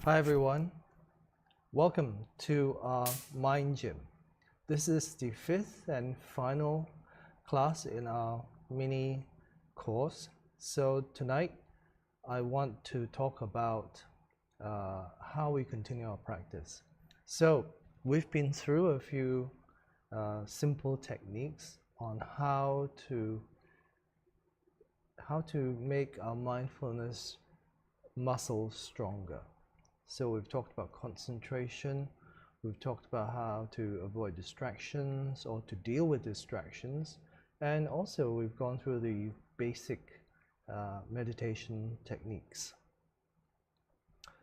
Hi everyone, welcome to our Mind Gym. This is the fifth and final class in our mini course. So tonight I want to talk about how we continue our practice. So we've been through a few simple techniques on how to make our mindfulness muscles stronger. So we've talked about concentration, we've talked about how to avoid distractions or to deal with distractions, and also we've gone through the basic meditation techniques.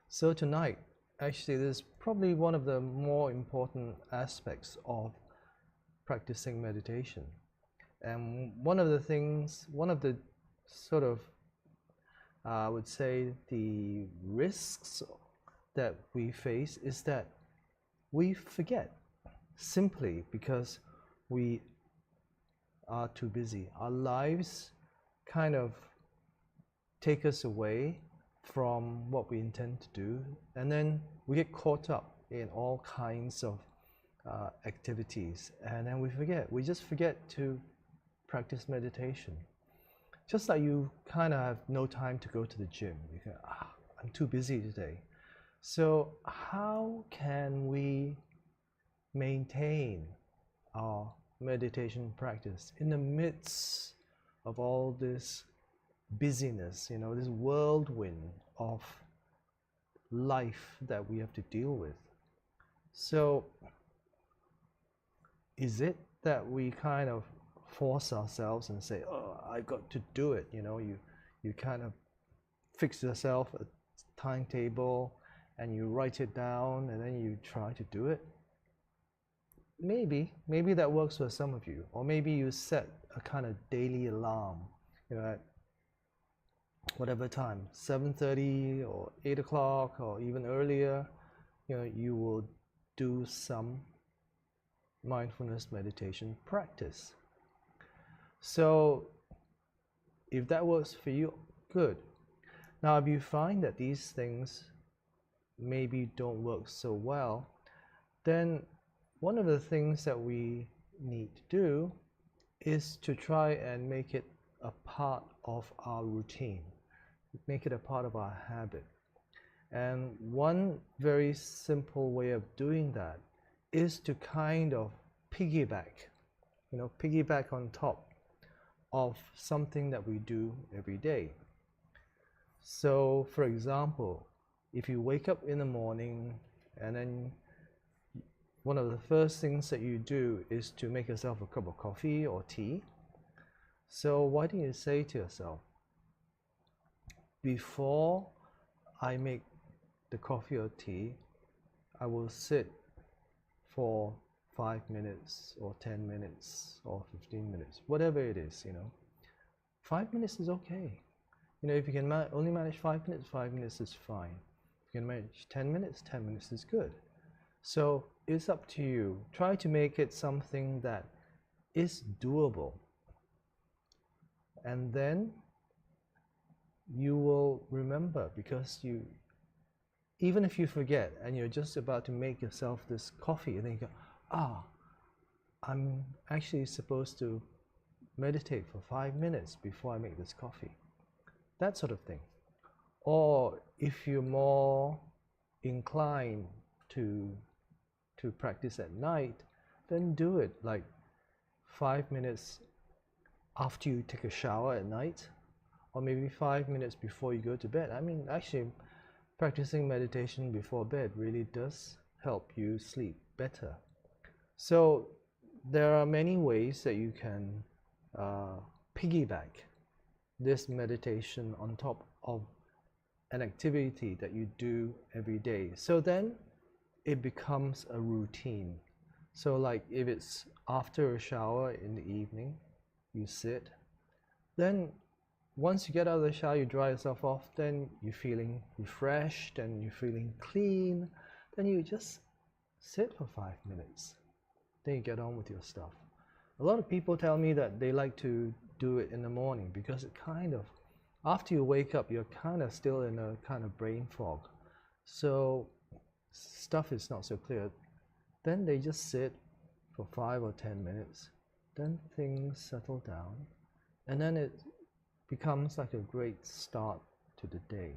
So tonight, actually, this is probably one of the more important aspects of practicing meditation. And one of the sort of, I would say, the risks that we face is that we forget, simply because we are too busy. Our lives kind of take us away from what we intend to do, and then we get caught up in all kinds of activities, and then we just forget to practice meditation. Just like you kind of have no time to go to the gym. You go, I'm too busy today. So how can we maintain our meditation practice in the midst of all this busyness, this whirlwind of life that we have to deal with? So is it that we kind of force ourselves and say, I got to do it? You kind of fix yourself a timetable and you write it down and then you try to do it. Maybe that works for some of you, or maybe you set a kind of daily alarm, at whatever time, 7:30 or 8 o'clock or even earlier, you will do some mindfulness meditation practice. So if that works for you, good. Now if you find that these things maybe don't work so well, then one of the things that we need to do is to try and make it a part of our routine, make it a part of our habit. And one very simple way of doing that is to kind of piggyback on top of something that we do every day. So for example, if you wake up in the morning and then one of the first things that you do is to make yourself a cup of coffee or tea, so why don't you say to yourself, before I make the coffee or tea, I will sit for 5 minutes or 10 minutes or 15 minutes, whatever it is, 5 minutes is okay. If you can only manage 5 minutes, 5 minutes is fine. If you can manage 10 minutes, 10 minutes is good. So it's up to you. Try to make it something that is doable. And then you will remember, because even if you forget and you're just about to make yourself this coffee, and then you go, I'm actually supposed to meditate for 5 minutes before I make this coffee. That sort of thing. Or if you're more inclined to practice at night, then do it like 5 minutes after you take a shower at night, or maybe 5 minutes before you go to bed. Actually, practicing meditation before bed really does help you sleep better. So there are many ways that you can piggyback this meditation on top of an activity that you do every day. So then it becomes a routine. So like if it's after a shower in the evening, you sit, then once you get out of the shower, you dry yourself off, then you're feeling refreshed and you're feeling clean, then you just sit for 5 minutes, then you get on with your stuff. A lot of people tell me that they like to do it in the morning because it kind of, after you wake up, you're kind of still in a kind of brain fog. So stuff is not so clear. Then they just sit for 5 or 10 minutes. Then things settle down. And then it becomes like a great start to the day.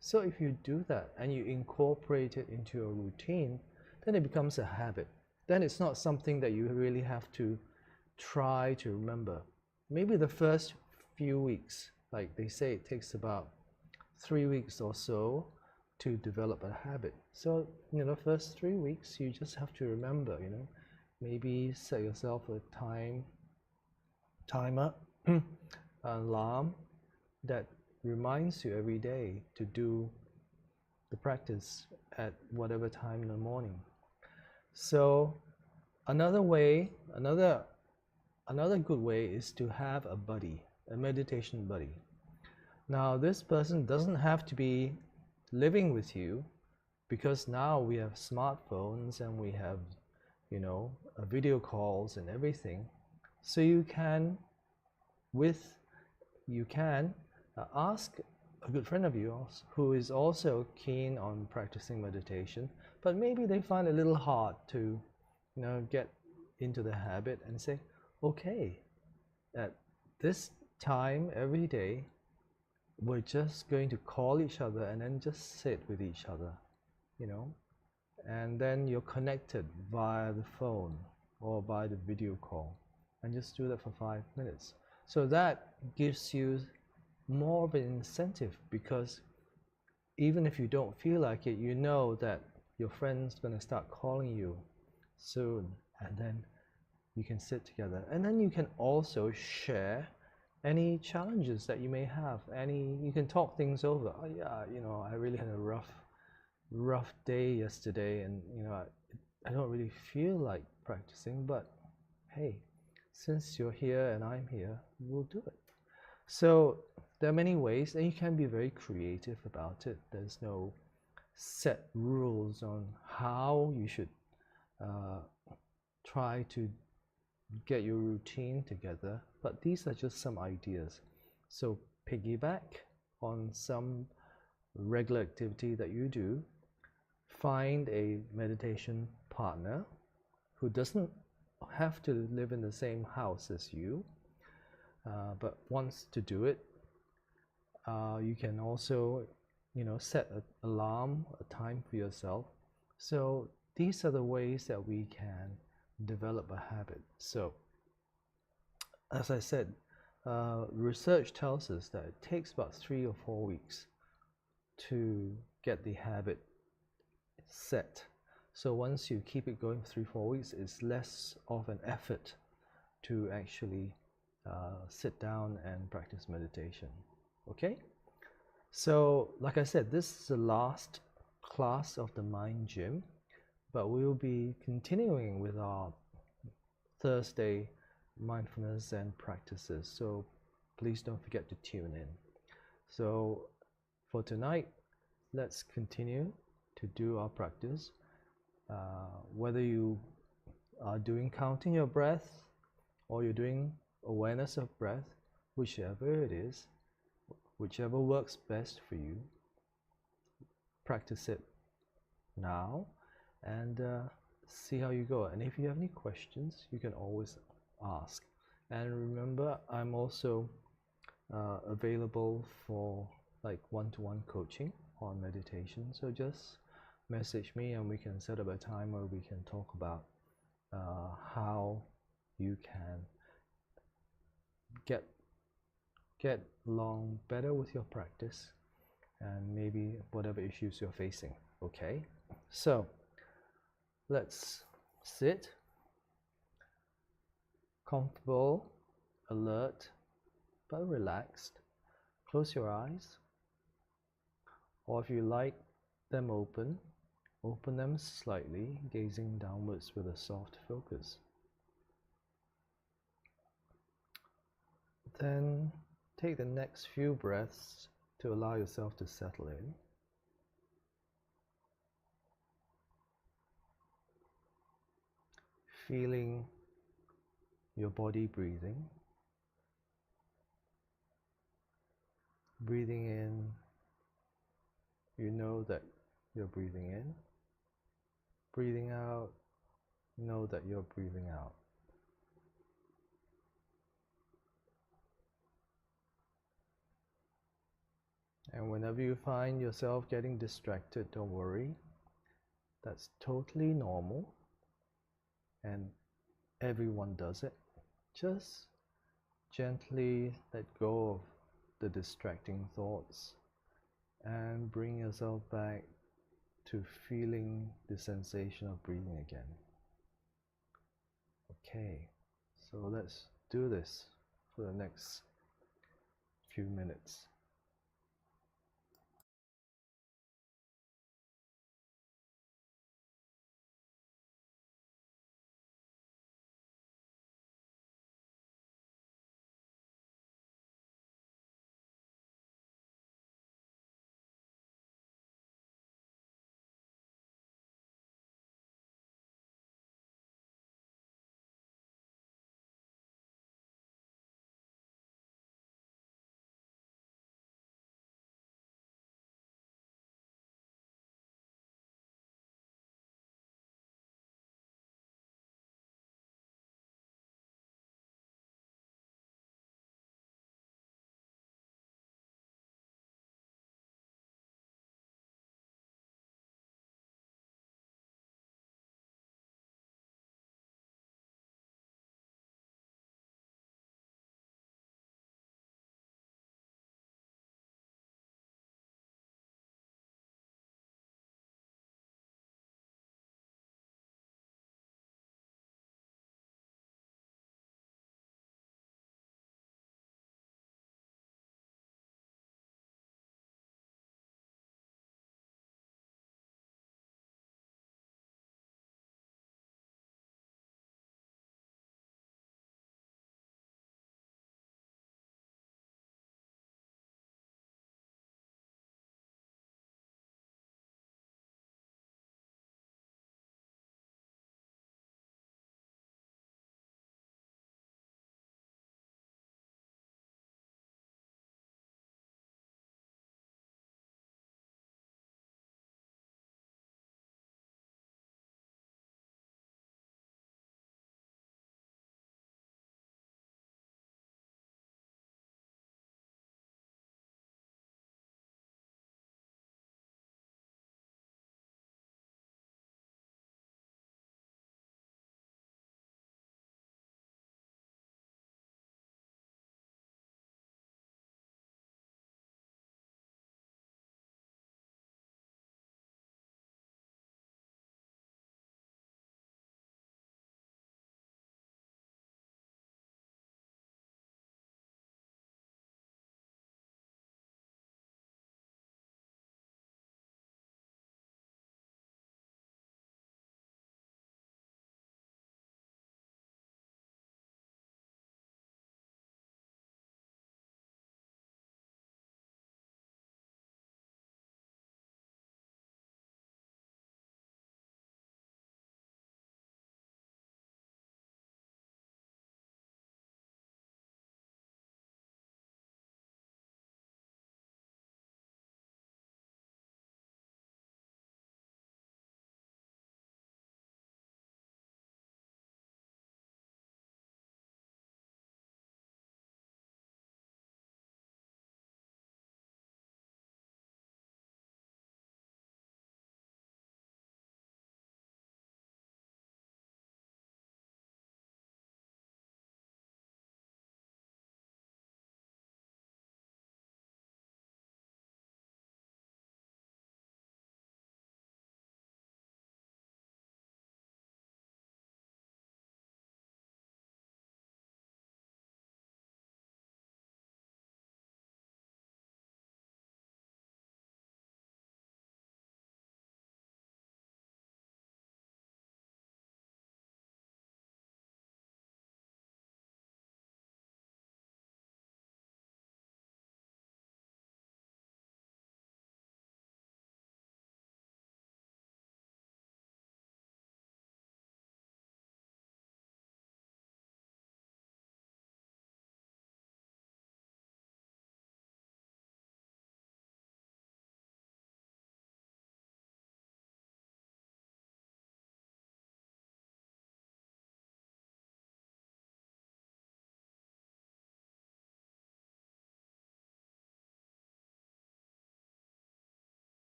So if you do that and you incorporate it into your routine, then it becomes a habit. Then it's not something that you really have to try to remember. Maybe the first few weeks, like they say, it takes about 3 weeks or so to develop a habit. So, first 3 weeks, you just have to remember, maybe set yourself a timer, alarm that reminds you every day to do the practice at whatever time in the morning. So another good way is to have a buddy, a meditation buddy. Now this person doesn't have to be living with you, because now we have smartphones and we have video calls and everything. So you can ask a good friend of yours who is also keen on practicing meditation, but maybe they find it a little hard to get into the habit, and say, okay, at this time every day we're just going to call each other and then just sit with each other, and then you're connected via the phone or by the video call, and just do that for 5 minutes. So that gives you more of an incentive, because even if you don't feel like it, you know that your friend's going to start calling you soon, and then you can sit together, and then you can also share any challenges that you may have. You can talk things over. Oh yeah, I really had a rough day yesterday, and I don't really feel like practicing, but hey, since you're here and I'm here, we'll do it. So there are many ways, and you can be very creative about it. There's no set rules on how you should try to get your routine together, but these are just some ideas. So piggyback on some regular activity that you do. Find a meditation partner who doesn't have to live in the same house as you, but wants to do it. You can also set an alarm, a time for yourself. So these are the ways that we can develop a habit. So as I said, research tells us that it takes about 3 or 4 weeks to get the habit set. So once you keep it going for 3-4 weeks, it's less of an effort to actually sit down and practice meditation. Okay, so like I said, this is the last class of the Mind Gym, but we will be continuing with our Thursday mindfulness Zen practices, so please don't forget to tune in. So for tonight, let's continue to do our practice. Whether you are doing counting your breath or you're doing awareness of breath, whichever it is, whichever works best for you, practice it now and see how you go. And if you have any questions, you can always ask. And remember, I'm also available for like one-to-one coaching on meditation, so just message me and we can set up a time where we can talk about how you can get along better with your practice and maybe whatever issues you're facing. Okay, so let's sit comfortable, alert, but relaxed. Close your eyes, or if you like them open them slightly, gazing downwards with a soft focus. Then take the next few breaths to allow yourself to settle in. Feeling your body breathing. Breathing in, you know that you're breathing in. Breathing out, know that you're breathing out. And whenever you find yourself getting distracted, don't worry. That's totally normal. And everyone does it. Just gently let go of the distracting thoughts and bring yourself back to feeling the sensation of breathing again. Okay, so let's do this for the next few minutes.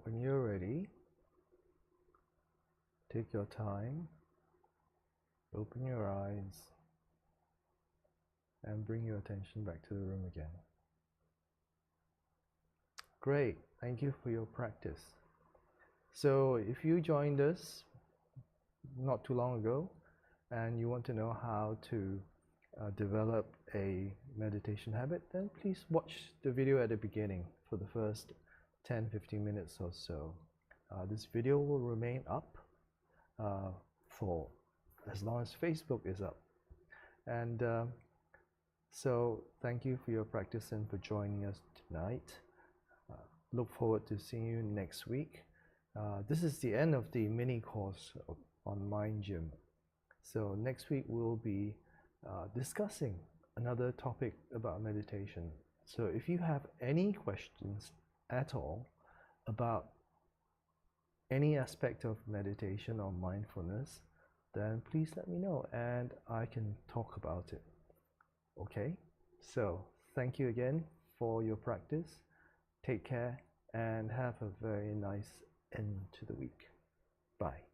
When you're ready, take your time, open your eyes, and bring your attention back to the room again. Great, thank you for your practice. So if you joined us not too long ago and you want to know how to develop a meditation habit, then please watch the video at the beginning for the first 10-15 minutes or so. This video will remain up for as long as Facebook is up. And so thank you for your practice and for joining us tonight. Look forward to seeing you next week. This is the end of the mini course on Mind Gym. So next week we'll be discussing another topic about meditation. So if you have any questions at all about any aspect of meditation or mindfulness, then please let me know and I can talk about it. Okay? So thank you again for your practice. Take care and have a very nice end to the week. Bye.